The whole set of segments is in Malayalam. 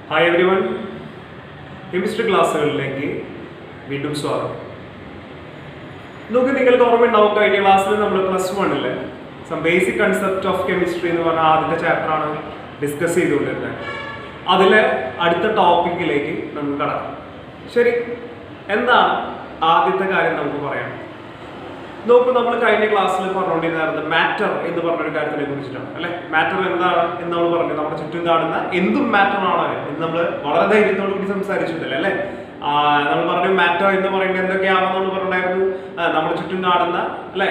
ഹായ് എവരി വൺ, കെമിസ്ട്രി ക്ലാസ്സുകളിലേക്ക് വീണ്ടും സ്വാഗതം. നിങ്ങൾക്ക് ഓർമ്മയുണ്ടാവും, കഴിഞ്ഞ ക്ലാസ്സിൽ നമ്മൾ +1 some basic concept of chemistry എന്ന് പറഞ്ഞ ആദ്യത്തെ ചാപ്റ്ററാണ് ഡിസ്കസ് ചെയ്തുകൊണ്ടിരുന്നത്. അതിലെ അടുത്ത ടോപ്പിക്കിലേക്ക് നമുക്ക് കടക്കാം. ശരി, എന്താണ് ആദ്യത്തെ കാര്യം നമുക്ക് പറയാം? നോക്കൂ, നമ്മൾ കഴിഞ്ഞ ക്ലാസ്സിൽ പറഞ്ഞുകൊണ്ടിരുന്നത് മാറ്റർ എന്ന് പറഞ്ഞൊരു കാര്യത്തിനെ കുറിച്ചിട്ടാണ് അല്ലെ. മാറ്റർ എന്താണ് എന്ന് നമ്മൾ പറഞ്ഞു. നമ്മുടെ ചുറ്റും കാണുന്ന എന്തും മാറ്റർ ആണ് എന്ന് നമ്മൾ വളരെ ധൈര്യത്തോടു കൂടി സംസാരിച്ചിട്ടില്ല അല്ലെ. നമ്മൾ പറഞ്ഞു മാറ്റർ എന്ന് പറയുന്നത് എന്തൊക്കെയാണെന്ന് നമ്മൾ പറഞ്ഞിട്ടുണ്ടായിരുന്നു. നമ്മുടെ ചുറ്റും കാണുന്ന അല്ലെ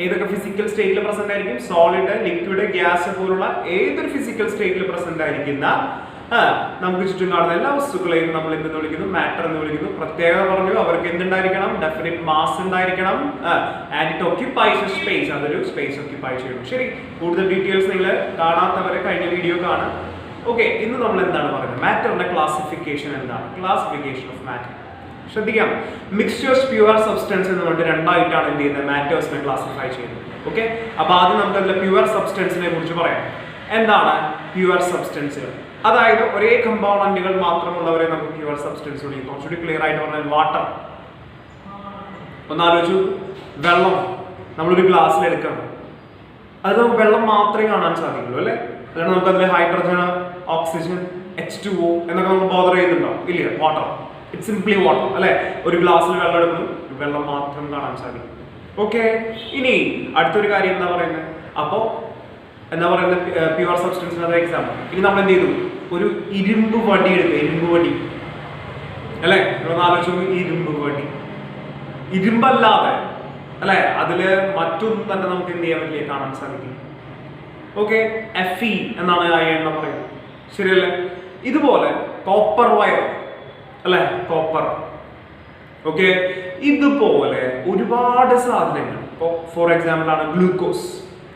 ഏതൊക്കെ ഫിസിക്കൽ സ്റ്റേറ്റിൽ പ്രസന്റ് ആയിരിക്കും, സോളിഡ്, ലിക്വിഡ്, ഗ്യാസ് പോലുള്ള ഏതൊരു ഫിസിക്കൽ സ്റ്റേറ്റിൽ പ്രസന്റ് ആയിരിക്കുന്ന നമുക്ക് ചുറ്റും കാണുന്ന എല്ലാ വസ്തുക്കളെയും നമ്മൾ എന്തെന്ന് വിളിക്കുന്നു? മാറ്റർ എന്ന് വിളിക്കുന്നു. പ്രത്യേകത പറഞ്ഞു, അവർക്ക് എന്തുണ്ടായിരിക്കണം? ഡെഫിനിറ്റ് മാസ് ഉണ്ടായിരിക്കണം. ആൻഡ് ഇറ്റ് ഓക്യുപ്പൈസ് സ്പേസ്, അതൊരു സ്പേസ് ഓക്യുപ്പൈ ചെയ്യണം. ശരി, കൂടുതൽ ഡീറ്റെയിൽസ് നിങ്ങൾ കാണാത്തവരെ കഴിഞ്ഞ വീഡിയോ കാണാം. ഓക്കെ, ഇന്ന് നമ്മൾ എന്താണ് പറയുന്നത്? മാറ്ററിന്റെ ക്ലാസിഫിക്കേഷൻ എന്താണ്? Classification of matter. ശ്രദ്ധിക്കാം, മിക്സ്ചേഴ്സ്, പ്യുവർ സബ്സ്റ്റൻസ് എന്ന് പറഞ്ഞിട്ട് രണ്ടായിട്ടാണ് എന്ത് ചെയ്യുന്നത്? മാറ്റേഴ്സിനെ ക്ലാസിഫൈ ചെയ്യുന്നത്. ഓക്കെ, അപ്പൊ ആദ്യം നമുക്ക് അതിലെ പ്യുവർ സബ്സ്റ്റൻസിനെ കുറിച്ച് പറയാം. എന്താണ് പ്യുവർ സബ്സ്റ്റൻസുകൾ? അതായത് ഒരേ കമ്പോണന്റുകൾ മാത്രമുള്ളവരെ നമുക്ക് പ്യുവർ സബ്സ്റ്റൻസ് വിളിക്കും. കുറച്ചുകൂടി ക്ലിയർ ആയിട്ട് പറഞ്ഞാൽ വാട്ടർ. ഒന്ന് ആലോചിച്ചു, വെള്ളം നമ്മളൊരു ഗ്ലാസ്സിൽ എടുക്കണം, അത് നമുക്ക് വെള്ളം മാത്രമേ കാണാൻ സാധിക്കുള്ളൂ അല്ലെ. അല്ലാണ്ട് നമുക്ക് അതിൽ ഹൈഡ്രജൻ, ഓക്സിജൻ, H2O എന്നൊക്കെ നമുക്ക് ബോധർ ചെയ്യുന്നുണ്ടോ? ഇല്ല. വാട്ടർ, ഇറ്റ് സിംപ്ലി വാട്ടർ അല്ലെ. ഒരു ഗ്ലാസ്സിൽ വെള്ളം എടുക്കുന്നു, വെള്ളം മാത്രം കാണാൻ സാധിക്കും. ഓക്കെ, ഇനി അടുത്തൊരു കാര്യം എന്താ പറയുന്നത്? അപ്പോ എന്താ പറയുന്നത്? പ്യുവർ സബ്സ്റ്റൻസിന് എക്സാമ്പിൾ. ഇനി നമ്മൾ എന്ത് ചെയ്തു? ഒരു ഇരുമ്പ് വടി എടുക്കുക. ഇരുമ്പ് വടി അല്ലെ, നമ്മളൊന്ന് ആലോചിച്ചു. ഇരുമ്പ് വടി, ഇരുമ്പല്ലാതെ അല്ലെ അതില് മറ്റൊന്നും തന്നെ നമുക്ക് എന്ത് ചെയ്യാൻ പറ്റില്ല, കാണാൻ സാധിക്കും. ഓക്കെ, Fe എന്നാണ് ആ എണ്ണം പറയുന്നത്. ശരിയല്ലേ? ഇതുപോലെ കോപ്പർ വയർ അല്ലെ, കോപ്പർ. ഓക്കെ, ഇതുപോലെ ഒരുപാട് സാധനങ്ങൾ. ഇപ്പോൾ ഫോർ എക്സാമ്പിൾ ആണ് ഗ്ലൂക്കോസ്.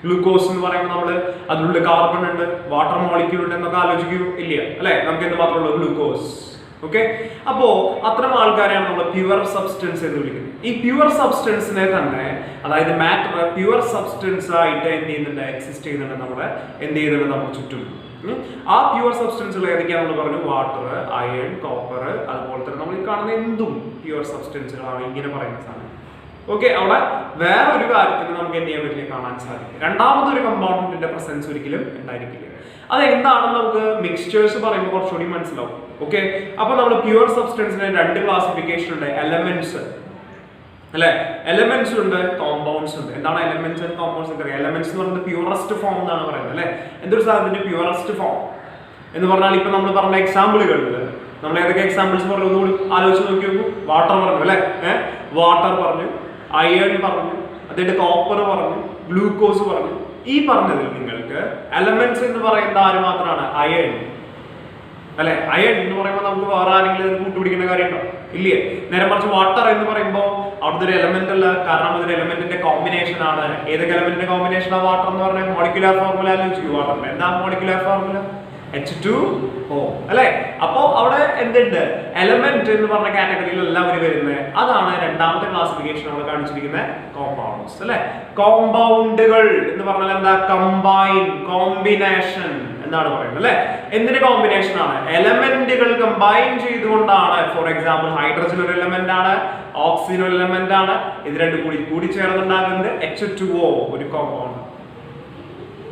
ഗ്ലൂക്കോസ് എന്ന് പറയുമ്പോൾ നമ്മൾ അതിലുള്ള കാർബൺ ഉണ്ട്, വാട്ടർ മോളിക്യൂൾ ഉണ്ട് എന്നൊക്കെ ആലോചിക്കൂ ഇല്ല അല്ലെ. നമുക്ക് എന്ത് മാത്രമുള്ളൂ? ഗ്ലൂക്കോസ്. ഓക്കെ, അപ്പോ അത്തരം ആൾക്കാരെയാണ് നമ്മൾ പ്യുവർ സബ്സ്റ്റൻസ് എന്ന് വിളിക്കുന്നത്. ഈ പ്യുവർ സബ്സ്റ്റൻസിനെ തന്നെ, അതായത് മാറ്റർ പ്യുവർ സബ്സ്റ്റൻസ് ആയിട്ട് എന്ത് ചെയ്യുന്നുണ്ട്? എക്സിസ്റ്റ് ചെയ്യുന്നുണ്ട് നമ്മുടെ എന്ത് ചെയ്യുന്നുണ്ട്? നമുക്ക് ചുറ്റും. ആ പ്യുവർ സബ്സ്റ്റൻസുകൾ ഏതൊക്കെയാണെന്ന് പറഞ്ഞു? വാട്ടർ, അയൺ, കോപ്പർ, അതുപോലെ തന്നെ നമ്മൾ കാണുന്ന എന്തും പ്യുവർ സബ്സ്റ്റൻസുകളാണ് ഇങ്ങനെ പറയുന്ന സാധനം. ഓക്കെ, അവിടെ വേറെ ഒരു കാര്യത്തിന് നമുക്ക് എന്ത് ചെയ്യാൻ പറ്റില്ല, കാണാൻ സാധിക്കും. രണ്ടാമതൊരു കമ്പൗണ്ടിന്റെ പ്രസൻസ് ഒരിക്കലും ഉണ്ടായിരിക്കില്ല. അതെന്താണെന്ന് നമുക്ക് മിക്സ്ചേഴ്സ് പറയുമ്പോൾ കുറച്ചുകൂടി മനസ്സിലാവും. ഓക്കെ, അപ്പൊ നമ്മൾ പ്യുവർ സബ്സ്റ്റൻസിന് രണ്ട് ക്ലാസിഫിക്കേഷൻ ഉണ്ട്. എലമെന്റ്സ് അല്ലെ, എലമെന്റ്സ് ഉണ്ട്, കോമ്പൗണ്ട്സ് ഉണ്ട്. എന്താണ് എലമെന്റ്സ് ആൻഡ് കോമ്പൗണ്ട്സ് ഒക്കെ അറിയാം. എലമെന്റ്സ് എന്ന് പറയുന്നത് പ്യുവറസ്റ്റ് ഫോം എന്നാണ് പറയുന്നത് അല്ലെ. എന്തൊരു സാധനത്തിന്റെ പ്യുവറസ്റ്റ് ഫോം എന്ന് പറഞ്ഞാൽ ഇപ്പൊ നമ്മൾ പറഞ്ഞ എക്സാമ്പിളുകളിൽ നമ്മൾ ഏതൊക്കെ എക്സാമ്പിൾസ് പറഞ്ഞു? ഒന്നുകൂടി ആലോചിച്ച് നോക്കി നോക്കൂ. വാട്ടർ പറഞ്ഞു അല്ലെ, വാട്ടർ പറഞ്ഞു, അയൺ പറഞ്ഞു, അതിന്റെ കോപ്പർ പറഞ്ഞു, ഗ്ലൂക്കോസ് പറഞ്ഞു. ഈ പറഞ്ഞതിൽ നിങ്ങൾക്ക് എലമെന്റ്സ് എന്ന് പറയുന്ന ആര് മാത്രമാണ്? അയൺ അല്ലെ. അയൺ എന്ന് പറയുമ്പോൾ നമുക്ക് വേറെ ആരെങ്കിലും കൂട്ടുപിടിക്കേണ്ട കാര്യമുണ്ടോ? ഇല്ലേ. നേരെ മറിച്ച് വാട്ടർ എന്ന് പറയുമ്പോൾ അവിടുത്തെ ഒരു എലമെന്റ് അല്ല, കാരണം അതൊരു എലമെന്റിന്റെ കോമ്പിനേഷൻ ആണ്. ഏതൊക്കെ എലമെന്റിന്റെ കോമ്പിനേഷൻ ആണ് വാട്ടർ എന്ന് പറഞ്ഞാൽ? മോളിക്യുലർ ഫോർമുല ആലോചിച്ചു. വാട്ടറിന്റെ എന്താ മോളിക്യുലർ ഫോർമുല? H2O അല്ലെ. അപ്പോ അവിടെ എന്തുണ്ട്? എലമെന്റ് എന്ന് പറഞ്ഞ കാറ്റഗറിയിൽ എല്ലാവരും വരുന്നത്. അതാണ് രണ്ടാമത്തെ ക്ലാസിഫിക്കേഷൻ നമ്മൾ കാണിച്ചിരിക്കുന്ന കോമ്പൗണ്ട്സ് അല്ലെ. കോമ്പൗണ്ടുകൾ എന്ന് പറഞ്ഞാൽ എന്താ? കമ്പൈൻ, കോമ്പിനേഷൻ എന്നാണ് പറയുന്നത് അല്ലെ. എന്തിന്റെ കോമ്പിനേഷൻ ആണ്? എലമെന്റുകൾ കമ്പൈൻ ചെയ്തുകൊണ്ടാണ്. ഫോർ എക്സാമ്പിൾ ഹൈഡ്രജൻ ഒരു എലമെന്റ് ആണ്, ഓക്സിജൻ ഒരു എലമെന്റ് ആണ്. ഇത് രണ്ടും കൂടി ചേർന്നുണ്ടാകുന്നത് H2O, ഒരു കോമ്പൗണ്ട്.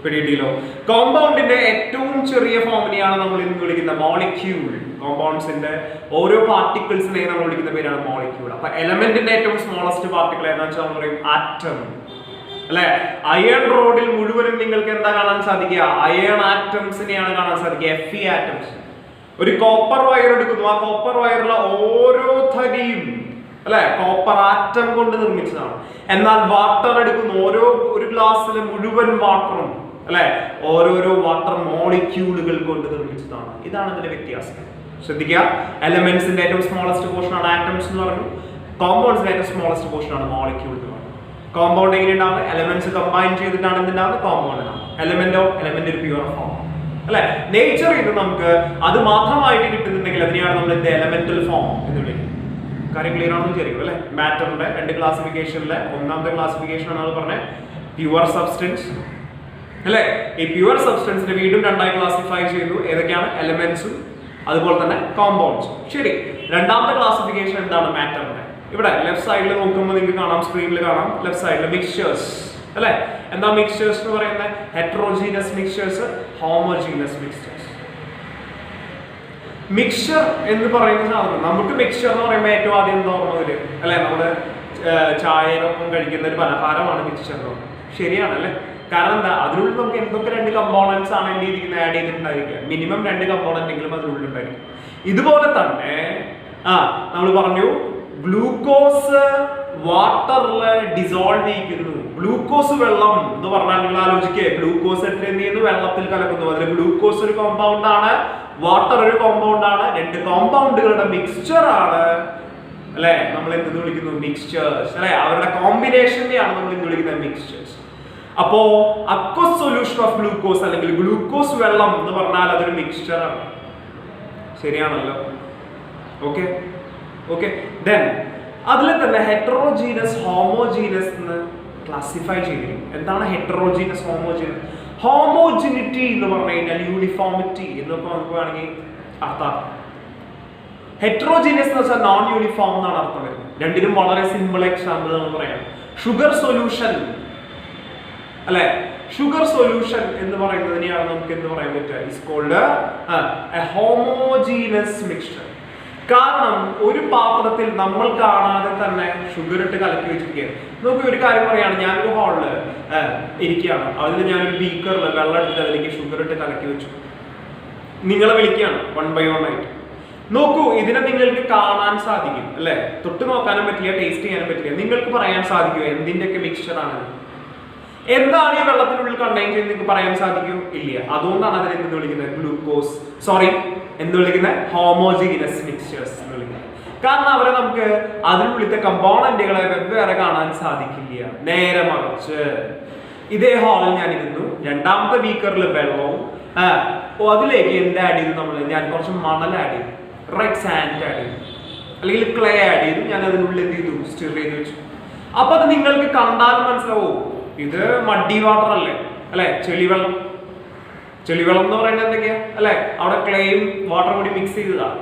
പിടിയിട്ടില്ലോ. കോമ്പൗണ്ടിന്റെ ഏറ്റവും ചെറിയ ഫോമിനെയാണ് നമ്മൾ ഇന്ന് വിളിക്കുന്ന മോളിക്യൂൾ. കോമ്പൗണ്ട്സിന്റെ ഓരോ പാർട്ടിക്കിൾസിനെ നമ്മൾ വിളിക്കുന്ന പേരാണ് മോളിക്യൂൾ. അപ്പൊ എലമെന്റിന്റെ ഏറ്റവും സ്മോളസ്റ്റ് പാർട്ടിക്കിൾ ഏതാണെന്ന് വെച്ചാൽ നമ്മൾ പറയും ആറ്റം അല്ലെ. അയൺ റോഡിൽ മുഴുവനും നിങ്ങൾക്ക് എന്താ കാണാൻ സാധിക്കുക? അയൺ ആറ്റംസിനെയാണ് കാണാൻ സാധിക്കുക, Fe ആറ്റംസ്. ഒരു കോപ്പർ വയർ എടുക്കുന്നു, ആ കോപ്പർ വയറിലെ ഓരോ ധരിയും അല്ലെ കോപ്പർ ആറ്റം കൊണ്ട് നിർമ്മിച്ചതാണ്. എന്നാൽ വാട്ടർ എടുക്കുന്നു, ഒരു ഗ്ലാസ്സിലെ മുഴുവൻ വാട്ടറും അല്ലെ ഓരോരോ വാട്ടർ മോളിക്യൂളുകൾ കൊണ്ട് നിർമ്മിച്ചതാണ്. ഇതാണ് ഇതിന്റെ വ്യത്യാസം. ശ്രദ്ധിക്കുക, എലമെന്റ്സിന്റെ ഏറ്റവും സ്മോളസ്റ്റ് പോർഷൻ ആണ് ആറ്റംസ് എന്ന് പറഞ്ഞു, കോമ്പൗണ്ട്സിന്റെ ഏറ്റവും സ്മോളസ്റ്റ് പോർഷൻ ആണ് മോളിക്യൂൾ എന്ന് പറഞ്ഞു. കോമ്പൗണ്ട് എങ്ങനെയുണ്ടാവുന്നത്? എലമെന്റ്സ് കമ്പൈൻ ചെയ്തിട്ടാണ് എന്തുണ്ടാവുന്നത്? കോമ്പൗണ്ട് ആണ്. എലമെന്റ് ഒരു പ്യുവർ ഫോം അല്ലെ. നേച്ചർ ഇത് നമുക്ക് അത് മാത്രമായിട്ട് കിട്ടുന്നുണ്ടെങ്കിൽ അതിനെയാണ് നമ്മൾ എന്ത് എലമെന്റൽ ഫോം എന്ന് വിളിക്കുന്നത്. കാര്യം ക്ലിയർ ആണെന്ന് വിചാരിക്കും അല്ലെ. മാറ്ററിന്റെ രണ്ട് ക്ലാസിഫിക്കേഷനിലെ ഒന്നാമത്തെ ക്ലാസിഫിക്കേഷൻ ആണ് പറഞ്ഞത് പ്യുവർ സബ്സ്റ്റൻസ് അല്ലെ. ഈ പ്യുവർ സബ്സ്റ്റൻസിനെ വീണ്ടും രണ്ടായി ക്ലാസിഫൈ ചെയ്തു. ഏതൊക്കെയാണ്? എലമെന്റ്സും അതുപോലെ തന്നെ കോമ്പൗണ്ട്സ്. ശരി, രണ്ടാമത്തെ ക്ലാസിഫിക്കേഷൻ എന്താണ് മാറ്ററിന്റെ? ഇവിടെ ലെഫ്റ്റ് സൈഡിൽ നോക്കുമ്പോൾ നിങ്ങൾക്ക് കാണാം, സ്ക്രീനിൽ കാണാം, ലെഫ്റ്റ് സൈഡിൽ മിക്സ്ചേഴ്സ് അല്ലെ. എന്താ മിക്സ്ചേഴ്സ് എന്ന് പറയുന്നത്? Heterogeneous mixtures, homogeneous mixtures. Mixture എന്ന് പറയുന്ന സാധനം, നമുക്ക് മിക്സ്ചർ എന്ന് പറയുമ്പോൾ ഏറ്റവും ആദ്യം എന്താ ഓർമ്മ വരും അല്ലെ? നമ്മുടെ ചായയൊപ്പം കഴിക്കുന്ന ഒരു പലഹാരമാണ് മിക്സ്ചർ എന്ന് പറയുന്നത്. ശരിയാണല്ലേ? കാരണം എന്താ, അതിനുള്ളിൽ നമുക്ക് എന്തൊക്കെ രണ്ട് കമ്പോണൻസ് ആണ് എന്ത് ചെയ്തിരിക്കുന്നത്, ആഡ് ചെയ്തിട്ടുണ്ടായിരിക്കുക. മിനിമം 2 കമ്പോണന്റ് എങ്കിലും അതിനുള്ളിൽ ഉണ്ടായിരിക്കും. ഇതുപോലെ തന്നെ നമ്മൾ പറഞ്ഞു ഗ്ലൂക്കോസ് വാട്ടറില് ഡിസോൾവ് ചെയ്യിക്കുന്നു. ഗ്ലൂക്കോസ് വെള്ളം എന്ന് പറഞ്ഞാൽ നിങ്ങൾ ആലോചിക്കുക, ഗ്ലൂക്കോസ് എന്ത് ചെയ്യുന്നു? വെള്ളത്തിൽ കലക്കുന്നു. അതിൽ ഗ്ലൂക്കോസ് ഒരു കോമ്പൗണ്ട് ആണ്, വാട്ടർ ഒരു കോമ്പൗണ്ട് ആണ്. 2 കോമ്പൗണ്ടുകളുടെ മിക്സ്ചർ ആണ് അല്ലെ നമ്മൾ എന്ത് വിളിക്കുന്നു? മിക്സ്ചേഴ്സ് അല്ലെ. അവരുടെ കോമ്പിനേഷനെയാണ് നമ്മൾ എന്ത് വിളിക്കുന്നത്? മിക്സ്ചേഴ്സ്. അപ്പോ അക്വസ് സൊല്യൂഷൻ ഓഫ് ഗ്ലൂക്കോസ് അല്ലെങ്കിൽ ഗ്ലൂക്കോസ് വെള്ളം എന്ന് പറഞ്ഞാൽ അതൊരു മിക്സ്ചർ ആണ്. ശരിയാണല്ലോ? Okay okay. ദെൻ അതിൽ തന്നെ ഹെറ്ററോജീനസ്, ഹോമോജീനസ് എന്ന് ക്ലാസിഫൈ ചെയ്തിരിക്കും. എന്താണ് ഹെറ്ററോജീനസ്, ഹോമോജീനസ്? ഹോമോജിനിറ്റി എന്ന് പറഞ്ഞു കഴിഞ്ഞാൽ യൂണിഫോമിറ്റി എന്നൊക്കെ നമുക്ക് വേണമെങ്കിൽ അർത്ഥം. ഹെറ്ററോജീനസ് എന്ന് വെച്ചാൽ നോൺ യൂണിഫോം എന്നാണ് അർത്ഥം വരുന്നത്. രണ്ടിനും വളരെ സിമ്പിൾ എക്സാമ്പിൾ നമ്മൾ പറയാം. ഷുഗർ സൊല്യൂഷൻ അല്ലെ. ഷുഗർ സൊല്യൂഷൻ എന്ന് പറയുന്നതിനെയാണ് നമുക്ക് എന്ത് പറയാൻ പറ്റുക? Is called a homogeneous mixture. കാരണം ഒരു പാത്രത്തിൽ നമ്മൾ കാണാതെ തന്നെ ഷുഗർ ഇട്ട് കലക്കി വെച്ചിരിക്കുകയാണ്. നമുക്ക് ഒരു കാര്യം പറയാണ്, ഞാനൊരു ഹാളില് ഇരിക്കുകയാണ്, അതിൽ ഞാനൊരു ബീക്കറിൽ വെള്ളം എടുത്തിട്ട് അതിലേക്ക് ഷുഗർ ഇട്ട് കലക്കി വെച്ചു. നിങ്ങളെ വിളിക്കുകയാണ് 1 by 1 ആയിട്ട്. നോക്കൂ, ഇതിനെ നിങ്ങൾക്ക് കാണാൻ സാധിക്കും അല്ലെ? തൊട്ട് നോക്കാനും പറ്റില്ല, ടേസ്റ്റ് ചെയ്യാനും പറ്റില്ല. നിങ്ങൾക്ക് പറയാൻ സാധിക്കുമോ എന്തിന്റെയൊക്കെ മിക്സ്ചർ ആണ്? എന്താണ് ഈ വെള്ളത്തിനുള്ളിൽ കണ്ടെയ്ൻ ചെയ്യുന്നത് നിങ്ങൾക്ക് പറയാൻ സാധിക്കുമോ? ഇല്ല. അതുകൊണ്ടാണ് അതിനെ എന്ത് വിളിക്കുന്നത്? ഗ്ലൂക്കോസ് എന്ത് വിളിക്കുന്നത്? ഹോമോജീനസ് മിക്സ്ചേഴ്സ് എന്ന് വിളിക്കുന്നത്. കാരണം അവരെ നമുക്ക് അതിനുള്ളിലത്തെ കമ്പോണന്റുകളെ വെവ്വേറെ കാണാൻ സാധിക്കില്ല. നേരെ മറിച്ച് ഇതേ ഹാളിൽ ഞാൻ ഇരുന്നു, രണ്ടാമത്തെ ബീക്കറിൽ വെള്ളവും അതിലേക്ക് എന്ത് ആഡ് ചെയ്തു? ഞാൻ കുറച്ച് മണൽ ആഡ് ചെയ്തു, റെഡ് സാൻഡ് ആഡ് ചെയ്തു, അല്ലെങ്കിൽ ക്ലേ ആഡ് ചെയ്തു. ഞാൻ അതിനുള്ളിൽ എന്ത് ചെയ്തു? സ്റ്റിർ ചെയ്ത് വെച്ചു. അപ്പൊ അത് നിങ്ങൾക്ക് കണ്ടാൽ മനസ്സിലാവും, ഇത് മഡി വാട്ടർ അല്ലെ? ചെളിവെള്ളം. ചെളിവെള്ളം എന്ന് പറയുന്നത് എന്തൊക്കെയാ അല്ലെ? അവിടെ ക്ലേയും വാട്ടറും കൂടി മിക്സ് ചെയ്തതാണ്.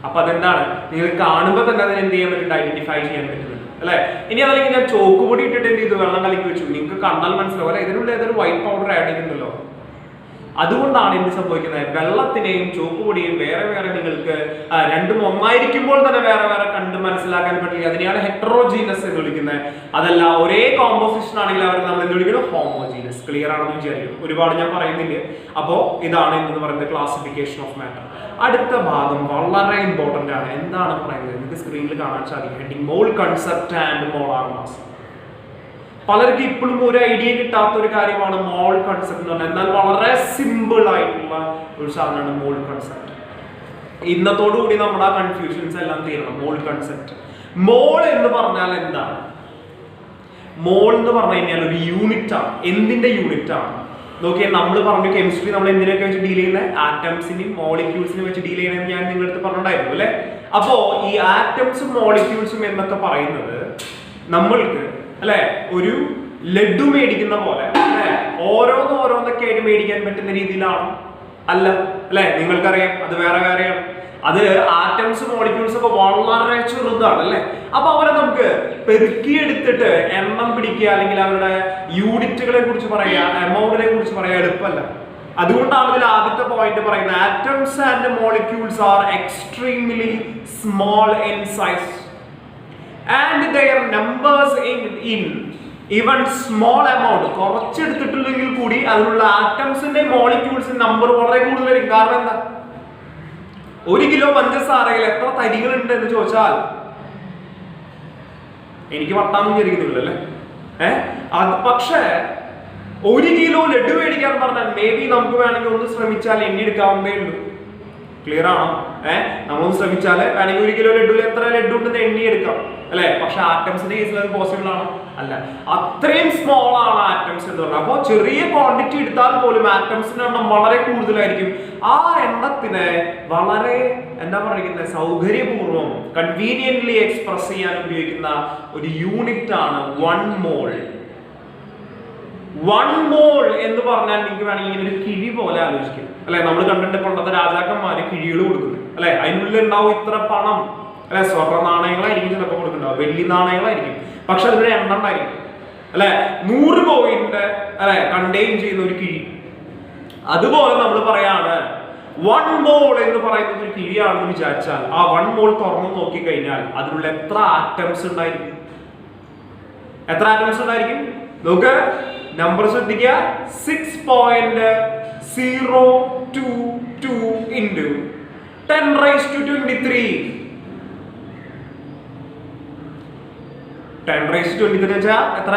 അപ്പൊ അതെന്താണ്? നിങ്ങൾ കാണുമ്പോൾ തന്നെ അതിന് എന്ത് ചെയ്യാൻ പറ്റുന്നുണ്ട്? ഐഡന്റിഫൈ ചെയ്യാൻ പറ്റുന്നുണ്ട് അല്ലെ? ഇനി അതല്ലെങ്കിൽ ഞാൻ ചോക്ക് പൊടി ഇട്ടിട്ട് എന്ത് ചെയ്തു? വെള്ളം കലക്കി വെച്ചു. നിങ്ങൾക്ക് കണ്ടാൽ മനസ്സിലാവും അല്ലെ? ഇതിനുള്ളിൽ ഏതൊരു വൈറ്റ് പൗഡർ ആഡ് ചെയ്തിട്ടുണ്ടല്ലോ. അതുകൊണ്ടാണ് എന്ത് സംഭവിക്കുന്നത്? വെള്ളത്തിനെയും ചോക്ക് പൊടിയും വേറെ വേറെ നിങ്ങൾക്ക് രണ്ടും ഒന്നായിരിക്കുമ്പോൾ തന്നെ വേറെ വേറെ കണ്ട് മനസ്സിലാക്കാൻ പറ്റില്ല. അതിനെയാണ് ഹെറ്ററോജീനസ് എന്ന് വിളിക്കുന്നത്. അതല്ല ഒരേ കോമ്പോസിഷൻ ആണെങ്കിൽ അവർക്ക് നമ്മൾ എന്ത് വിളിക്കണം? ഹോമോജീനസ്. ക്ലിയർ ആണെന്ന് വിചാരിക്കും. ഒരുപാട് ഞാൻ പറയുന്നില്ല. അപ്പോ ഇതാണ് എന്ന് പറയുന്നത് ക്ലാസിഫിക്കേഷൻ ഓഫ് മാറ്റർ. അടുത്ത ഭാഗം വളരെ ഇമ്പോർട്ടന്റ് ആണ്. എന്താണ് പറയുന്നത്? നിങ്ങൾക്ക് സ്ക്രീനിൽ കാണാൻ സാധിക്കും. Heading mall concept and molar mass. പലർക്കും ഇപ്പോഴും ഒരു ഐഡിയ കിട്ടാത്ത ഒരു കാര്യമാണ് മോൾ കൺസെപ്റ്റ് എന്ന് പറഞ്ഞാൽ. എന്നാൽ വളരെ സിമ്പിൾ ആയിട്ടുള്ള ഒരു സാധനമാണ് മോൾ കൺസെപ്റ്റ്. ഇന്നത്തോടു കൂടി നമ്മുടെ ആ കൺഫ്യൂഷൻസ് എല്ലാം തീരണം. മോൾ കൺസെപ്റ്റ്. മോൾ എന്ന് പറഞ്ഞാൽ എന്താണ്? മോൾ എന്ന് പറഞ്ഞു കഴിഞ്ഞാൽ ഒരു യൂണിറ്റ് ആണ്. എന്തിന്റെ യൂണിറ്റ് ആണ്? നോക്കിയാൽ നമ്മൾ പറഞ്ഞു കെമിസ്ട്രി നമ്മൾ എന്തിനൊക്കെ വെച്ച് ഡീൽ ചെയ്യുന്നത്? ആറ്റംസിനെയും മോളിക്യൂൾസിനെയും വെച്ച് ഡീൽ ചെയ്യണമെന്ന് ഞാൻ നിങ്ങളുടെ അടുത്ത് പറഞ്ഞിട്ടുണ്ടായിരുന്നു അല്ലെ? അപ്പോ ഈ ആറ്റംസും മോളിക്യൂൾസും എന്നൊക്കെ പറയുന്നത് നമ്മൾക്ക് അല്ലെ ഒരു ലഡു മേടിക്കുന്ന പോലെ അല്ലെ ഓരോന്നൊക്കെ ആയിട്ട് മേടിക്കാൻ പറ്റുന്ന രീതിയിലാണ് അല്ല അല്ലെ? നിങ്ങൾക്കറിയാം അത് വേറെ വേറെയാണ്. അത് ആറ്റംസ് മോളിക്യൂൾസ് ഒക്കെ വളരെ ചെറുതാണ് അല്ലെ? അപ്പൊ അവരെ നമുക്ക് പെരുക്കിയെടുത്തിട്ട് എണ്ണം പിടിക്കുക അല്ലെങ്കിൽ അവരുടെ യൂണിറ്റുകളെ കുറിച്ച് പറയുക, എമൗണ്ടിനെ കുറിച്ച് പറയുക എളുപ്പമല്ല. അതുകൊണ്ടാണ് ഇതിൽ ആദ്യത്തെ പോയിന്റ് പറയുന്നത് atoms and molecules R extremely small in size and their numbers in even small amount. കുറച്ചെടുത്തിട്ടില്ലെങ്കിൽ കൂടി അതിലുള്ള ആറ്റംസിന്റെ മോളിക്യൂൾസിന്റെ നമ്പർ വളരെ കൂടുതലായിരിക്കും. കാരണം എന്താ? 1 കിലോ പഞ്ചസാരയിൽ എത്ര തരികൾ ഉണ്ട് എന്ന് ചോദിച്ചാൽ എനിക്ക് വട്ടാന്ന് വിചാരിക്കുന്നില്ല അല്ലേ? അത് പക്ഷേ 1 കിലോ ലഡു മേടിക്കാൻ പറഞ്ഞാൽ മേ ബി നമുക്ക് വേണമെങ്കിൽ ഒന്ന് ശ്രമിച്ചാൽ എണ്ണിയെടുക്കാവുന്നതേ ഉള്ളൂ. ക്ലിയർ ആണോ? നമ്മളൊന്ന് ശ്രമിച്ചാൽ വേണമെങ്കിൽ 1 കിലോ ലഡുവിൽ എത്ര ലഡു ഉണ്ടെന്ന് എണ്ണിയെടുക്കാം അല്ലെ? പക്ഷെ ആറ്റംസിന്റെ കേസിൽ അത് പോസിബിൾ ആണോ? അല്ല. അത്രയും സ്മോൾ ആണ് ആറ്റംസ് എന്ന് പറഞ്ഞാൽ. അപ്പോൾ ചെറിയ ക്വാണ്ടിറ്റി എടുത്താൽ പോലും ആറ്റംസിന്റെ എണ്ണം വളരെ കൂടുതലായിരിക്കും. ആ എണ്ണത്തിനെ വളരെ എന്താ പറയുന്നത് സൗകര്യപൂർവ്വം കൺവീനിയന്റ്ലി എക്സ്പ്രസ് ചെയ്യാൻ ഉപയോഗിക്കുന്ന ഒരു യൂണിറ്റ് ആണ് 1 മോൾ. 1 മോൾ എന്ന് പറഞ്ഞാൽ നിങ്ങൾക്ക് വേണമെങ്കിൽ ഇങ്ങനെ ഒരു കിഴി പോലെ ആലോചിക്കും അല്ലെ. നമ്മൾ കണ്ടിട്ട് പണ്ടത്തെ രാജാക്കന്മാര് കിഴികൾ കൊടുക്കുന്നത് അല്ലെ. അതിനുള്ളിൽ ഉണ്ടാവും ഇത്ര പണം അല്ലെ. സ്വർണ്ണ നാണയങ്ങളായിരിക്കും ചിലപ്പോൾ കൊടുക്കുന്നുണ്ടാവും, വെള്ളി നാണയങ്ങളായിരിക്കും, പക്ഷെ അതിന്റെ എണ്ണം ഉണ്ടായിരിക്കും അല്ലെ. 100 കോയിന്റെ അല്ലെ കണ്ടെയ്ൻ ചെയ്യുന്ന ഒരു കിഴി. അതുപോലെ നമ്മൾ പറയാണ് 1 മോൾ എന്ന് പറയുന്നത് ഒരു കിഴിയാണെന്ന് വിചാരിച്ചാൽ ആ 1 മോൾ തുറന്നു നോക്കി കഴിഞ്ഞാൽ അതിനുള്ള എത്ര ആറ്റംസ് ഉണ്ടായിരിക്കും? എത്ര ആറ്റംസ് ഉണ്ടായിരിക്കും നോക്ക്. നമ്പർ ശ്രദ്ധിക്കുക. 6.022 into 10 raised to 23. 10 raised to 23 വെച്ചാൽ എത്ര?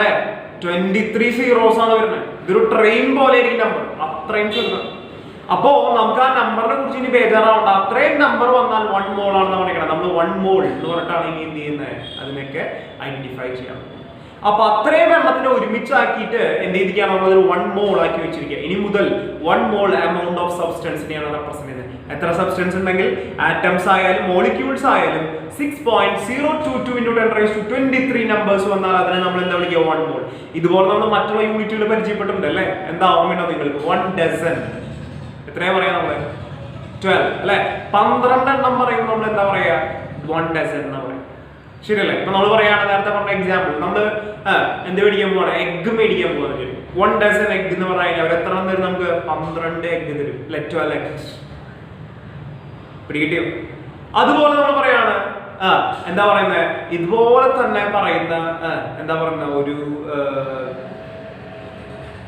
23 സീറോസ് ആണ് വരുന്നത്. ഇതൊരു ട്രെയിൻ പോലെ ആയിരിക്കും നമ്പർ, അത്രയും ചെറുതാണ്. അപ്പോ നമുക്ക് ആ നമ്പറിനെ കുറിച്ച് ഇനി ബേജാറാവണ്ട. അത്രയും നമ്പർ വന്നാൽ 1 മോൾ ആണെന്ന് പറയുന്നത്. നമ്മൾ 1 മോൾ എന്ന് പറഞ്ഞിട്ടാണ് ഇനി എന്ത് ചെയ്യുന്നത്, അതിനൊക്കെ ഐഡന്റിഫൈ ചെയ്യാം. അപ്പൊ അത്രയും എണ്ണത്തിനെ ഒരുമിച്ചാക്കിയിട്ട് എന്ത് ചെയ്തിരിക്കുകയാണ്, നമ്മളൊരു 1 മോൾ ആക്കി വെച്ചിരിക്കുക. ഇനി മുതൽ 1 മോൾ എമൗണ്ട് ഓഫ് സബ്സ്റ്റൻസിനെയാണ് റെപ്രസെന്റ് ചെയ്യുന്നത്. എത്ര സബ്സ്റ്റൻസ് ഉണ്ടെങ്കിൽ ആറ്റംസ് ആയാലും മോളിക്യൂൾസ് ആയാലും 6.022 into 10 raised to 23 നമ്പേഴ്സ് വന്നാൽ അതിനെ നമ്മൾ എന്താ വിളിക്കുക, 1 മോൾ. ഇതുപോലെ നമ്മൾ മറ്റുള്ള യൂണിറ്റുകൾ പരിചയപ്പെട്ടിട്ടുണ്ട് അല്ലെ. എന്താ ഓർമ്മയുണ്ടോ നിങ്ങൾക്ക്? 1 ഡസൻ എത്രയാ പറയാ നമ്മള്? 12 അല്ലെ. 12 എണ്ണം പറയുമ്പോൾ നമ്മൾ എന്താ പറയാ? 1 ഡസൻ എന്നാ പറയാ. ശരിയല്ലേ? ഇപ്പൊ നമ്മൾ പറയാണ്, നേരത്തെ പറഞ്ഞ എക്സാമ്പിൾ, നമ്മള് എന്ത് മേടിക്കാൻ പോവാണ്? എഗ് മേടിക്കാൻ പോകുന്നത്. 1 ഡസൻ എഗ് എന്ന് പറഞ്ഞാൽ അവർ എത്ര തരും നമുക്ക്? 12 എഗ് തരും അല്ലെ. 12 eggs പിടികിട്ടിയോ? അതുപോലെ നമ്മൾ പറയാണ് എന്താ പറയുന്നത്, ഇതുപോലെ തന്നെ പറയുന്ന എന്താ പറയുന്ന ഒരു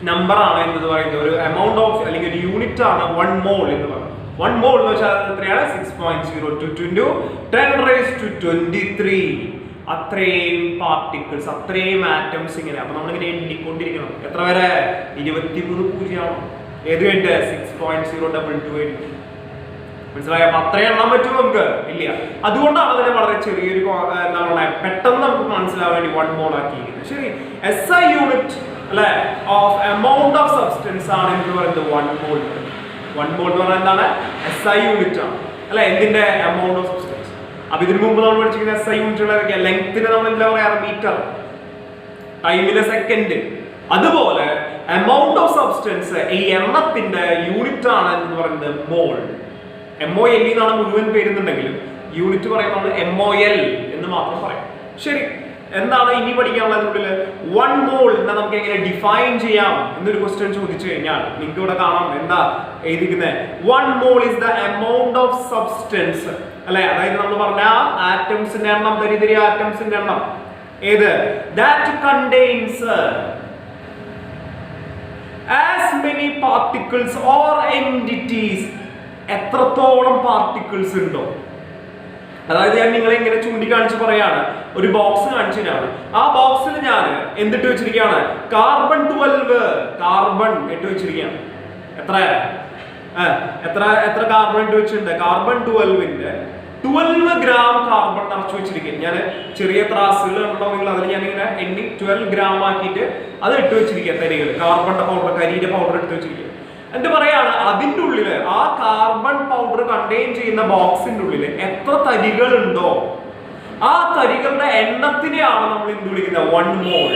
നമ്പർ ആണ് എന്ന് പറയുന്നത്, ഒരു എമൗണ്ട് ഓഫ് അല്ലെങ്കിൽ ഒരു യൂണിറ്റ് ആണ് 1 മോൾ എന്ന് പറയുന്നത്. 1 മോൾ എന്ന് വെച്ചാൽ എത്രയാണ്? 6.022 into 10 raised to 23. അത്രയും പാർട്ടിക്കിൾസ്, അത്രയും ആറ്റംസ് ഇങ്ങനെ. അപ്പൊ നമ്മളിങ്ങനെ എണ്ണിക്കൊണ്ടിരിക്കണം. എത്ര വരെ? 23 പൂജ്യമാണോ? ഏത് കഴിഞ്ഞിട്ട്? 6.022. മനസ്സിലായോ? അപ്പൊ അത്രയും എണ്ണം പറ്റുമോ നമുക്ക്? ഇല്ല. അതുകൊണ്ടാണ് അതിനെ വളരെ ചെറിയൊരു എന്താ പറയുക, പെട്ടെന്ന് നമുക്ക് മനസ്സിലാവാൻ വേണ്ടി 1 മോൾ ആക്കിയിരിക്കുന്നത്. ശരി, SI യൂണിറ്റ് അല്ലെ ഓഫ് എമൗണ്ട് ഓഫ് സബ്സ്റ്റൻസ് ആണ് എന്ന് പറയുന്നത് 1 മോൾ. 1 മോൾ എന്ന് പറഞ്ഞാൽ എന്താണ്? SI യൂണിറ്റ് ആണ് അല്ലെ, എന്തിന്റെ? Amount of substance. അപ്പൊ ഇതിനു മുമ്പ് നമ്മൾ പഠിച്ചിരിക്കുന്ന SI യൂണിറ്റുകളൊക്കെ ലെങ്ത്തിന് നമ്മൾ എന്താ പറയാറ്? മീറ്റർ, ടൈമിലെ സെക്കൻഡ്. അതുപോലെ എമൗണ്ട് ഓഫ് സബ്സ്റ്റൻസ് ഈ എണ്ണത്തിന്റെ യൂണിറ്റ് ആണ് എന്ന് പറയുന്നത് മോൾ. MOL എന്നാണ് മുഴുവൻ പേരുന്നുണ്ടെങ്കിലും യൂണിറ്റ് പറയുന്നത് MOL എന്ന് മാത്രം പറയാം. ശരി, എന്താണ് ഇനി പഠിക്കാനുള്ളതിനുള്ളിൽ? 1 മോൾ നമുക്ക് എങ്ങനെ ഡിഫൈൻ ചെയ്യാം എന്നൊരു ക്വസ്റ്റ്യൻ ചോദിച്ചു കഴിഞ്ഞാൽ നിങ്ങൾക്ക് ഇവിടെ കാണാം എന്താ എഴുതിക്കുന്നത്? 1 mole is the amount of substance അല്ലെ. അതായത് നമ്മൾ പറഞ്ഞ ആറ്റംസിന്റെ എണ്ണം, തരിതരി ആറ്റംസിന്റെ എണ്ണം. ഏത്? That contains as many particles or entities. എത്രത്തോളം പാർട്ടിക്കിൾസ് ഉണ്ടോ. അതായത് ഞാൻ നിങ്ങളെ ഇങ്ങനെ ചൂണ്ടിക്കാണിച്ച് പറയാണ്, ഒരു ബോക്സ് കാണിച്ചതാണ്. ആ ബോക്സിൽ ഞാൻ എന്തിട്ട് വെച്ചിരിക്കുകയാണ്? കാർബൺ 12 കാർബൺ ഇട്ട് വെച്ചിരിക്കുകയാണ്. എത്ര എത്ര കാർബൺ ഇട്ട് വെച്ചിട്ടുണ്ട്? കാർബൺ 12ന്റെ 12 ഗ്രാം കാർബൺ നിറച്ചു വെച്ചിരിക്കുകയാണ്. ഞാൻ ചെറിയ ത്രാസുകൾ ഉണ്ടോ നിങ്ങൾ, അതിൽ ഞാൻ ഇങ്ങനെ എണ്ണി 12 ഗ്രാം ആക്കിയിട്ട് അത് ഇട്ട് വെച്ചിരിക്കുക. തരികൾ കാർബണിന്റെ പൗഡർ, കരിയുടെ പൗഡർ എടുത്ത് വെച്ചിരിക്കുക. എന്നിട്ട് പറയാണ് അതിന്റെ ഉള്ളില്, ആ കാർബൺ പൗഡർ കണ്ടെയ്ൻ ചെയ്യുന്ന ബോക്സിന്റെ ഉള്ളില് എത്ര തരികൾ ഉണ്ടോ ആ തരികളുടെ എണ്ണത്തിനെയാണ് നമ്മൾ എന്ത് വിളിക്കുന്നത്? 1 മോൾ.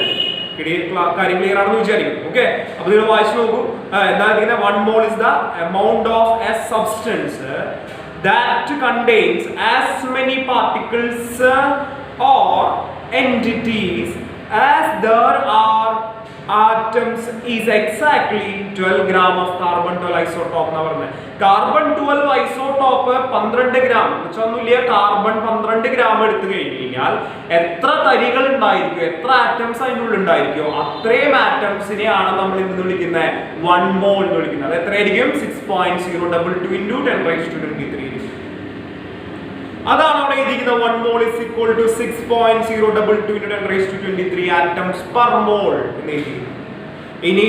കാര്യം ക്ലിയർ ആണെന്ന് വിചാരിക്കും. ഓക്കെ, അപ്പൊ നിങ്ങൾ വായിച്ചു നോക്കൂ. എന്താ? 1 mole is the amount of a substance that contains as many particles or entities as there are atoms is exactly 12 gram of carbon 12 isotope എന്ന് പറഞ്ഞത്. കാർബൺ 12 ഐസോടോപ്പ് 12 ഗ്രാം വെച്ചൊന്നുമില്ല. കാർബൺ 12 ഗ്രാം എടുത്തു കഴിഞ്ഞാൽ എത്ര തരികൾ ഉണ്ടായിരിക്കും, എത്ര ആറ്റംസ് അതിനുള്ളിൽ ഉണ്ടായിരിക്കും, അത്രയും ആറ്റംസിനെയാണ് നമ്മൾ എന്ത് വിളിക്കുന്നത്? 1 മോൾ എന്ന് വിളിക്കുന്നത്. അത് എത്രയായിരിക്കും? 6.022 into 10 raised to 23. അതാണ് അവിടെ എഴുതിയിരിക്കുന്നത്. 1 മോൾ is equal to 6.022 into 10 raised to 23 atoms per mole എന്ന് എഴുതിയിരിക്കുന്നത്. ഇനി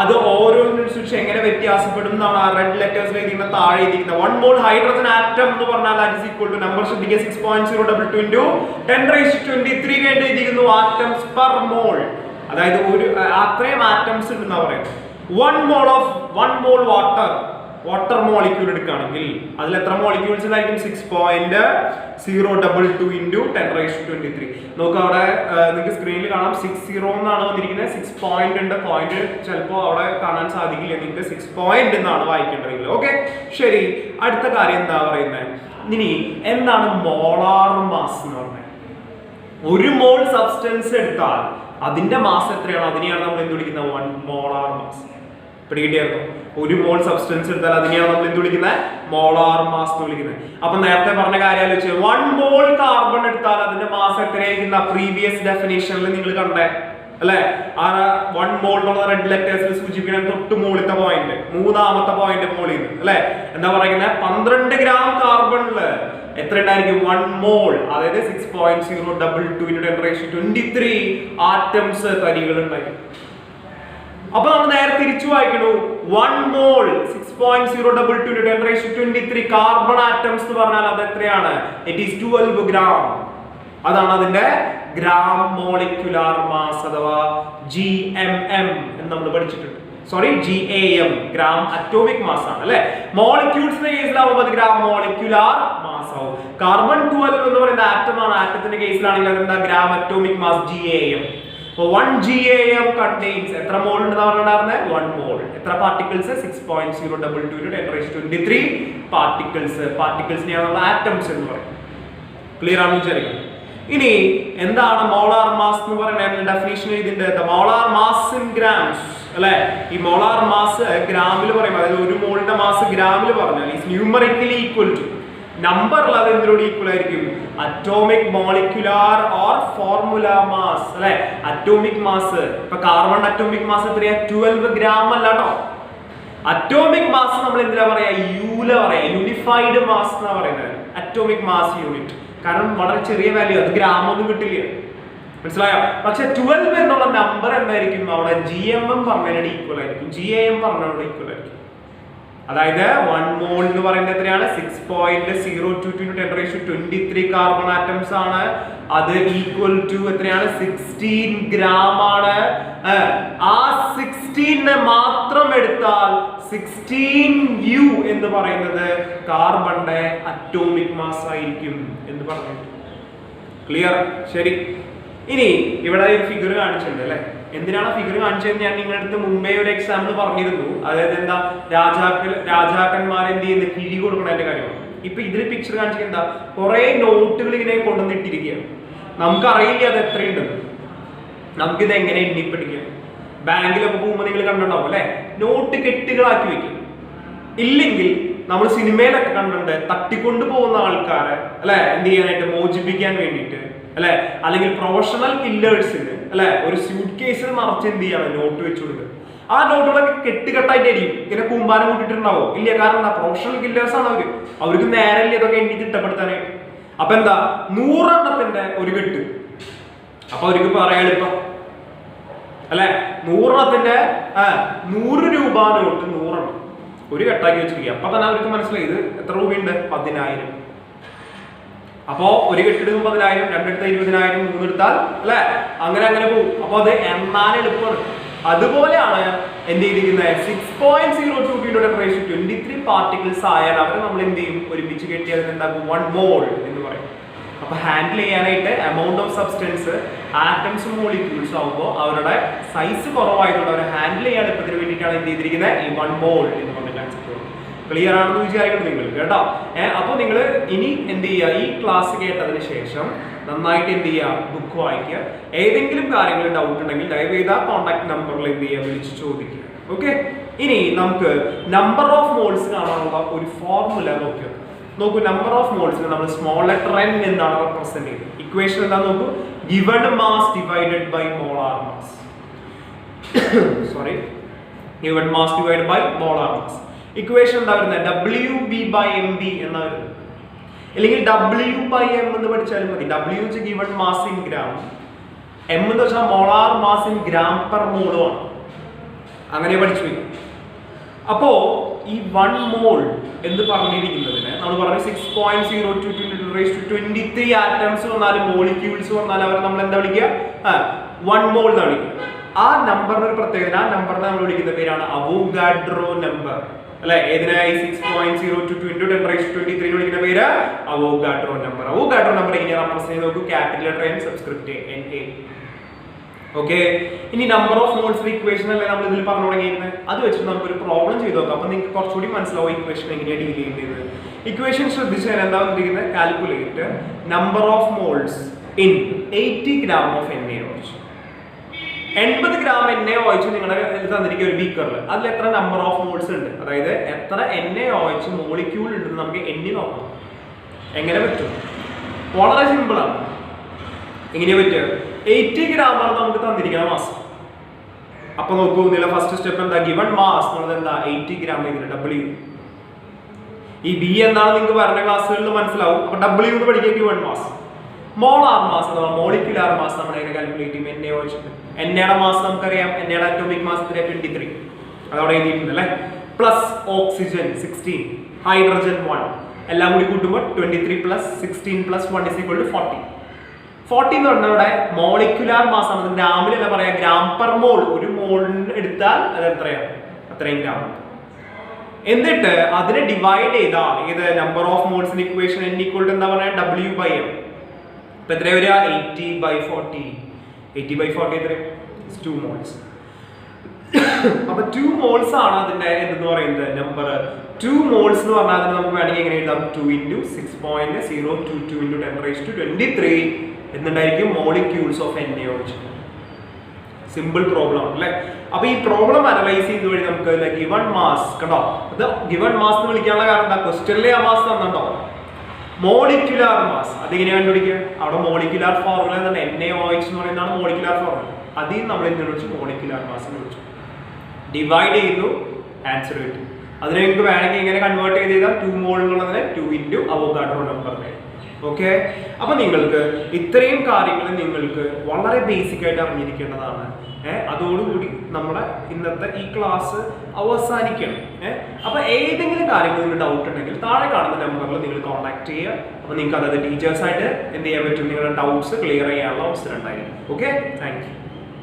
അത് ഓരോന്നനുസരിച്ച് എങ്ങനെ വ്യത്യാസപ്പെടും എന്നാണ് ആ റെഡ് ലെറ്റേഴ്സിൽ എഴുതിക്കുന്ന താഴെ എഴുതിയിരിക്കുന്നത്. 1 മോൾ ഹൈഡ്രജൻ ആറ്റം എന്ന് പറഞ്ഞാൽ that is equal to number ശ്രദ്ധിക്കുക 6.022 into 10 raised to 23 കഴിഞ്ഞ് എഴുതിയിരിക്കുന്നു ആറ്റംസ് per mole. അതായത് ഒരു അത്രയും ആറ്റംസ് ഉണ്ടെന്നാ പറയുന്നത്. 1 മോൾ വാട്ടർ വാട്ടർ മോളിക്യൂൾ എടുക്കുകയാണെങ്കിൽ അതിൽ എത്ര മോളിക്യൂൾസ് ഉണ്ടായിരിക്കും? 6.022 into 10⁻23. നോക്കുക അവിടെ നിങ്ങൾക്ക് സ്ക്രീനിൽ കാണാം 60 എന്നാണ് വന്നിരിക്കുന്നത്. 6 പോയിന്റ് ഉണ്ട്. പോയിന്റ് ചിലപ്പോൾ അവിടെ കാണാൻ സാധിക്കില്ല, നിങ്ങൾക്ക് 6 പോയിന്റ് എന്നാണ് വായിക്കേണ്ടതെങ്കിൽ. ഓക്കെ, ശരി. അടുത്ത കാര്യം എന്താ പറയുന്നത്? ഇനി എന്താണ് മോളാർ മാസ് എന്ന് പറഞ്ഞത്? ഒരു മോൾ സബ്സ്റ്റൻസ് എടുത്താൽ അതിന്റെ മാസ് എത്രയാണ്? അതിനെയാണ് നമ്മൾ എന്ത് വിളിക്കുന്നത്? 1 മോളാർ മാസ്. പിടികിട്ടിയായിരുന്നു? ഒരു മോൾ സബ്സ്റ്റൻസ് എടുത്താൽ അതിനെയാണ് നമ്മൾ എന്ത് വിളിക്കുന്നത്? മോളാർ മാസ് എന്ന് വിളിക്കുന്നത്. അപ്പൊ നേരത്തെ പറഞ്ഞ കാര്യം ആലോചിച്ച് 1 മോൾ കാർബൺ എടുത്താൽ അതിന്റെ മാസ് എത്രയായിരിക്കുന്ന പ്രീവിയസ് ഡെഫിനേഷനിൽ നിങ്ങൾ കണ്ടേ അല്ലെ? ആ 1 മോൾ എന്നുള്ള റെഡ് ലെറ്റേഴ്സിൽ സൂചിപ്പിക്കുന്ന തൊട്ട് മുകളിലത്തെ പോയിന്റ്, മൂന്നാമത്തെ പോയിന്റ് മോളിൽ നിന്ന് അല്ലെ? എന്താ പറയുന്നത്? 12 ഗ്രാം കാർബണില് എത്ര ഉണ്ടായിരിക്കും? 1 മോൾ, അതായത് 6.022 into 10⁻23 ആറ്റംസ്, തരികൾ ഉണ്ടായിരിക്കും. അപ്പൊ നമ്മൾ നേരെ തിരിച്ചു വായിക്കണു. 1 മോൾ 6.022 into 10⁻23 കാർബൺ ആറ്റംസ് എന്ന് പറഞ്ഞാൽ അത് എത്രയാണ്? It is 12 gram. അതാണ് അതിന്റെ ഗ്രാം മോളിക്യുലാർ മാസ് അഥവാ GMM എന്ന് നമ്മൾ പഠിച്ചിട്ടുണ്ട്. Sorry, GAM, gram atomic mass ആണ് അല്ലെ? മോളിക്യൂൾസിന്റെ കേസിലാവുമ്പോൾ അത് ഗ്രാം മോളിക്യുലാർ മാസ് ആവും. കാർബൺ 12 എന്ന് പറയുന്ന ആറ്റം ആണ്. ആറ്റത്തിന്റെ കേസിലാണെങ്കിൽ അതെന്താ? Gram atomic mass GAM. 1 GAM contains എത്ര മോൾ ഉണ്ടെന്ന് പറഞ്ഞിട്ടുണ്ടായിരുന്നത്? 1 മോൾ. എത്ര പാർട്ടിക്കിൾസ്? 6.022 into 10⁻23 particles. പാർട്ടിക്കിൾസിനെയാണ് നമ്മൾ ആറ്റംസ് എന്ന് പറയുന്നത്. ക്ലിയർ ആണെന്ന് വിചാരിക്കുന്നു. ഇനി എന്താണ് മോളാർ മാസ് എന്ന് പറയുന്നത്? ഡെഫിനിഷൻ ഇതിന്റെ മോളാർ മാസ് ഇൻ ഗ്രാംസ് അല്ലെ? ഈ മോളാർ മാസ് ഗ്രാമിൽ പറയും. അതായത് ഒരു മോളിന്റെ മാസ് ഗ്രാമിൽ പറഞ്ഞാൽ is numerically equal to number അല്ലാതെ എന്തിനോട് ഈക്വൽ ആയിരിക്കും? Atomic molecular or formula mass അല്ലെ? Atomic mass. ഇപ്പൊ കാർബൺ അറ്റോമിക് മാസ് എത്രയാ? 12 ഗ്രാം അല്ല കേട്ടോ. അറ്റോമിക് മാസ് നമ്മൾ എന്തിനാ പറയാ? യൂല പറയാ. യൂണിഫൈഡ് മാസ് എന്നാ പറയുന്നത്, അറ്റോമിക് മാസ് യൂണിറ്റ്. കാരണം വളരെ ചെറിയ വാല്യൂ, അത് ഗ്രാം ഒന്നും കിട്ടില്ല. മനസ്സിലായോ? പക്ഷെ 12 എന്നുള്ള നമ്പർ എന്തായിരിക്കും? അവിടെ GMM പറഞ്ഞതിനോട് ഈക്വൽ ആയിരിക്കും, GAM പറഞ്ഞതിനോട് ഈക്വൽ ആയിരിക്കും. അതായത് 1 മോൾ എന്ന് പറയുന്നത് എത്രയാണ്? 6.022 into 10⁻23 കാർബൺ ആറ്റംസ് ആണ്. അത് ഈക്വൽ ടു എത്രയാണ്? 16 ഗ്രാം ആണ്. ആ 16 മാത്രം എടുത്താൽ 16U എന്ന് പറയുന്നത് കാർബണിന്റെ അറ്റോമിക് മാസ് ആയിരിക്കും എന്ന് പറഞ്ഞു. ക്ലിയർ? ശരി. ഇനി ഇവിടെ ഒരു ഫിഗർ കാണിച്ചിട്ടുണ്ട് അല്ലെ? എന്തിനാണ് ഫിഗർ കാണിച്ചതെന്ന് ഞാൻ നിങ്ങളുടെ അടുത്ത് മുമ്പേ ഒരു എക്സാമ്പിൾ പറഞ്ഞിരുന്നു. അതായത് എന്താ? രാജാക്കന്മാർ എന്ത് ചെയ്യുന്ന കിഴി കൊടുക്കണതിന്റെ കാര്യമാണ്. ഇപ്പൊ ഇതിൽ പിക്ചർ കാണിച്ചത് എന്താ? കുറെ നോട്ടുകൾ ഇങ്ങനെ കൊണ്ടുവന്നിട്ടിരിക്കുകയാണ്. നമുക്കറിയില്ല അത് എത്രയുണ്ടെന്ന്. നമുക്കിത് എങ്ങനെ എണ്ണിപ്പിടിക്കാം? ബാങ്കിലൊക്കെ പോകുമ്പോൾ നിങ്ങൾ കണ്ടിട്ടുണ്ടാവും അല്ലെ? നോട്ട് കെട്ടുകളാക്കി വെക്കും. ഇല്ലെങ്കിൽ നമ്മൾ സിനിമയിലൊക്കെ കണ്ടിട്ടുണ്ട് തട്ടിക്കൊണ്ടു പോകുന്ന ആൾക്കാരെ അല്ലെ എന്ത് ചെയ്യാനായിട്ട്? മോചിപ്പിക്കാൻ വേണ്ടിയിട്ട് അല്ലെ? അല്ലെങ്കിൽ പ്രൊഫഷണൽ കില്ലേഴ്സിന് അല്ലെ ഒരു സ്യൂട്ട് കേസിൽ മറച്ച് എന്ത് ചെയ്യാണ്? നോട്ട് വെച്ചു കൊടുക്കുക. ആ നോട്ടുകളൊക്കെ കെട്ടുകെട്ടായിട്ടായിരിക്കും ഇങ്ങനെ കൂമ്പാരം കൂട്ടിട്ടുണ്ടാവും. ഇല്ല, കാരണം എന്താ? പ്രൊഫഷണൽ കില്ലേഴ്സ് ആണ് അവർക്ക് നേരല്ലേ ഇതൊക്കെ എണ്ണി തിട്ടപ്പെടുത്താനായിട്ട്. അപ്പൊ എന്താ? 100 എണ്ണത്തിന്റെ ഒരു കെട്ട്. അപ്പൊ അവർക്ക് പറയാൻ എളുപ്പം അല്ലെ? 100 എണ്ണത്തിന്റെ 100 രൂപ നോട്ട് 100 എണ്ണം ഒരു കെട്ടാക്കി വെച്ചിരിക്കുക. അപ്പൊ തന്നെ അവർക്ക് മനസ്സിലായി ഇത് എത്ര രൂപയുണ്ട്? 10,000. അപ്പോ ഒരു കെട്ടിടും 10,000, രണ്ടെടുത്ത 20,000, മൂന്നെടുത്താൽ അല്ലെ അങ്ങനെ അങ്ങനെ പോകും. അപ്പൊ അത് എണ്ണാൻ എളുപ്പമാണ്. അതുപോലെയാണ് എന്ത് ചെയ്തിരിക്കുന്നത്? 6.022 into 10⁻23 പാർട്ടിക്കിൾസ് ആയാൽ അവരെ നമ്മൾ എന്ത് ചെയ്യും? ഒരുമിച്ച് കെട്ടിയത് എന്താക്കും? 1 മോൾ എന്ന് പറയും. അപ്പൊ ഹാൻഡിൽ ചെയ്യാനായിട്ട് എമൗണ്ട് ഓഫ് സബ്സ്റ്റൻസ് ആറ്റംസും മോളിക്യൂൾസും ആകുമ്പോൾ അവരുടെ സൈസ് കുറവായതുകൊണ്ട് അവരെ ഹാൻഡിൽ ചെയ്യാൻ എളുപ്പത്തിന് വേണ്ടിയിട്ടാണ് എന്ത് ചെയ്തിരിക്കുന്നത്? ഈ 1 മോൾ എന്ന് പറഞ്ഞ കൺസെപ്റ്റ്. ക്ലിയർ ആണെന്ന് വിചാരിക്കണം നിങ്ങൾ കേട്ടോ. അപ്പോൾ നിങ്ങൾ ഇനി എന്ത് ചെയ്യുക? ഈ ക്ലാസ് കേട്ടതിന് ശേഷം നന്നായിട്ട് എന്ത് ചെയ്യുക? ബുക്ക് വായിക്കുക. ഏതെങ്കിലും കാര്യങ്ങൾ ഡൗട്ട് ഉണ്ടെങ്കിൽ ദയവ് ചെയ്ത കോൺടാക്ട് നമ്പറിൽ എന്ത് ചെയ്യുക? വിളിച്ച് ചോദിക്കുക. ഓക്കെ. ഇനി നമുക്ക് നമ്പർ ഓഫ് മോൾസ് കാണാനുള്ള ഒരു ഫോർമുല നോക്കിയോ. നോക്കൂ, നമ്പർ ഓഫ് മോൾസിന് നമ്മൾ സ്മോൾ ലെറ്റർ n എന്നാണ് റെപ്രസെന്റ് ചെയ്യുന്നത്. ഇക്വേഷൻ എന്താ നോക്കൂ? Given mass divided by molar mass. Sorry, given mass divided by molar mass. Equation എന്താ വരുന്നത്? WB/MB എന്നാ വരുന്നത്. അല്ലെങ്കിൽ W/M എന്ന് പഠിച്ചാലും മതി. W വെച്ച് given mass in gram, M എന്ന് വെച്ചാൽ molar mass in gram per മോളും ആണ്. അങ്ങനെ പഠിച്ചു വയ്ക്കും. അപ്പോ ഈ 1 മോൾ എന്ന് പറഞ്ഞിരിക്കുന്നതിന് നമ്മൾ പറഞ്ഞ 6.022 into 10⁻23 ആറ്റംസ് വന്നാലും മോളിക്യൂൾസ് വന്നാലും അവരെ നമ്മൾ എന്താ വിളിക്കുക? 1 മോൾ എന്നാണ് വിളിക്കുക. ആ നമ്പറിന് ഒരു പ്രത്യേകത. ആ നമ്പറിനെ നമ്മൾ വിളിക്കുന്ന പേരാണ് അവോഗാഡ്രോ നമ്പർ. അല്ലെ? ഏതിനായി 6.022 into 10⁻23 എന്ന് വിളിക്കുന്ന പേര് അവോഗാഡ്രോ നമ്പർ. അവോഗാഡ്രോ നമ്പർ എങ്ങനെ റെപ്രസെന്റ് ചെയ്ത് നോക്കൂ? Capital letter N subscript NA. Okay, ഇനി നമ്പർ ഓഫ് മോൾസ് ഇക്വേഷൻ അല്ലേ നമ്മൾ ഇതിൽ പറഞ്ഞു തുടങ്ങിയിരുന്നത്. അത് വെച്ചിട്ട് നമുക്ക് ഒരു പ്രോബ്ലം ചെയ്ത് നോക്കാം. അപ്പൊ നിങ്ങൾക്ക് കുറച്ചുകൂടി മനസ്സിലാവും ഇക്വേഷൻ എങ്ങനെയാണ് ഡീൽ ചെയ്യേണ്ടത്. ഇക്വേഷൻ ശ്രദ്ധിച്ചാൽ എന്താ വന്നിരിക്കുന്നത്? Calculate number of moles in 80 gram of NaOH. 80 gram NaOH നിങ്ങളുടെ തന്നിരിക്കുന്ന ഒരു ബീക്കറിൽ അതിൽ എത്ര നമ്പർ ഓഫ് മോൾസ് ഉണ്ട്, അതായത് എത്ര NaOH മോളിക്യൂൾ ഉണ്ടെന്ന് നമുക്ക് എണ്ണി നോക്കാം. എങ്ങനെ പറ്റും? വളരെ സിമ്പിൾ ആണ്. എങ്ങനെയാ പറ്റുക? 80 gram ആണ് നമുക്ക് തന്നിരിക്കുന്ന മാസ്. അപ്പൊ നോക്കൂ, ഇതിലെ ഫസ്റ്റ് സ്റ്റെപ്പ് എന്താ? ഗിവൺ മാസ് എന്നുള്ളത് എന്താ? 80 gram W. ഈ ബി എന്താണ് നിങ്ങൾക്ക് പറഞ്ഞ ക്ലാസ്സുകളിൽ മനസ്സിലാവും. അപ്പൊ W എന്ന് പഠിക്കുക ഗിവൺ മാസ്. മോളാർ മാസ് അഥവാ മോളിക്യുലാർ മാസ് നമ്മൾ എങ്ങനെ കാൽക്കുലേറ്റ് ചെയ്യും? NaOH. എന്നയുടെ മാസ് നമുക്കറിയാം. എന്നയുടെ അറ്റോമിക് മാസ് 23. അതവിടെ എഴുതിയിട്ടുണ്ട് അല്ലെ? പ്ലസ് ഓക്സിജൻ 16, ഹൈഡ്രജൻ 1, എല്ലാം കൂടി കൂട്ടുമ്പോൾ 23 + 16 + 1 = 40. 40 എന്ന് പറഞ്ഞാൽ ഇവിടെ മോളിക്യുലാർ മാസ് ആണ്. ഗ്രാമിലല്ല പറയാ, ഗ്രാം പെർ മോൾ. ഒരു മോളിന് എടുത്താൽ അത് എത്രയാണ്? അത്രയും ഗ്രാം. എന്നിട്ട് അതിനെ ഡിവൈഡ് ചെയ്താൽ ഇത് നമ്പർ ഓഫ് മോൾസിന്റെ ഇക്വേഷൻ N = എന്താ പറയാ? W/M. ഇപ്പൊ എത്ര വരിക? 80/40. 80/40 എത്ര? 2 മോൾസ്. അപ്പൊ 2 മോൾസ് ആണ് അതിന്റെ എന്തെന്ന് പറയുന്നത് നമ്പർ. 2 മോൾസ് എന്ന് പറഞ്ഞാൽ നമുക്ക് വേണമെങ്കിൽ എങ്ങനെ എഴുതാം? 2 × 6.022 × 10⁻23 എന്നുണ്ടായിരിക്കും molecules of NaOH. Simple problem അല്ലേ? അപ്പൊ ഈ പ്രോബ്ലം അനലൈസ് ചെയ്ത് വഴി നമുക്ക് ഗിവൺ മാസ് കണ്ടോ, ഇത് ഗിവൺ മാസ് എന്ന് വിളിക്കാനുള്ള കാരണം എന്താ? ക്വസ്റ്റ്യനിലെ ആ മാസ് തന്നുണ്ടോ? Molecular mass. അതെങ്ങനെ കണ്ടുപിടിക്കുക? അവിടെ മോളിക്യുലാർ ഫോർമുല എന്താണ്? NaOH എന്ന് പറയുന്നതാണ് മോളിക്യുലാർ ഫോർമുല. അതിൽ നമ്മൾ എന്ത് വിളിച്ചു? മോളിക്യുലാർ മാസ് എന്ന് വിളിച്ചു. ഡിവൈഡ് ചെയ്യുന്നു, ആൻസർ കിട്ടും. അതിനെ നിങ്ങൾക്ക് വേണമെങ്കിൽ ഇങ്ങനെ കൺവേർട്ട് ചെയ്താൽ 2 മോൾ എന്നുള്ളതിനെ 2 × അവോഗാഡ്രോ നമ്പർ. ഓക്കെ, അപ്പൊ നിങ്ങൾക്ക് ഇത്രയും കാര്യങ്ങൾ നിങ്ങൾക്ക് വളരെ ബേസിക് ആയിട്ട് അറിഞ്ഞിരിക്കേണ്ടതാണ്. അതോടുകൂടി നമ്മുടെ ഇന്നത്തെ ഈ ക്ലാസ് അവസാനിക്കണം. അപ്പൊ ഏതെങ്കിലും കാര്യങ്ങൾ നിങ്ങൾക്ക് ഡൗട്ട് ഉണ്ടെങ്കിൽ താഴെ കാണുന്ന നമ്പറിൽ നിങ്ങൾ കോൺടാക്ട് ചെയ്യുക. അപ്പൊ നിങ്ങൾക്ക് അതായത് ടീച്ചേഴ്സായിട്ട് എന്ത് ചെയ്യാൻ പറ്റും? നിങ്ങളുടെ ഡൗട്ട്സ് ക്ലിയർ ചെയ്യാനുള്ള അവസരം ഉണ്ടായിരിക്കും. Okay, thank you.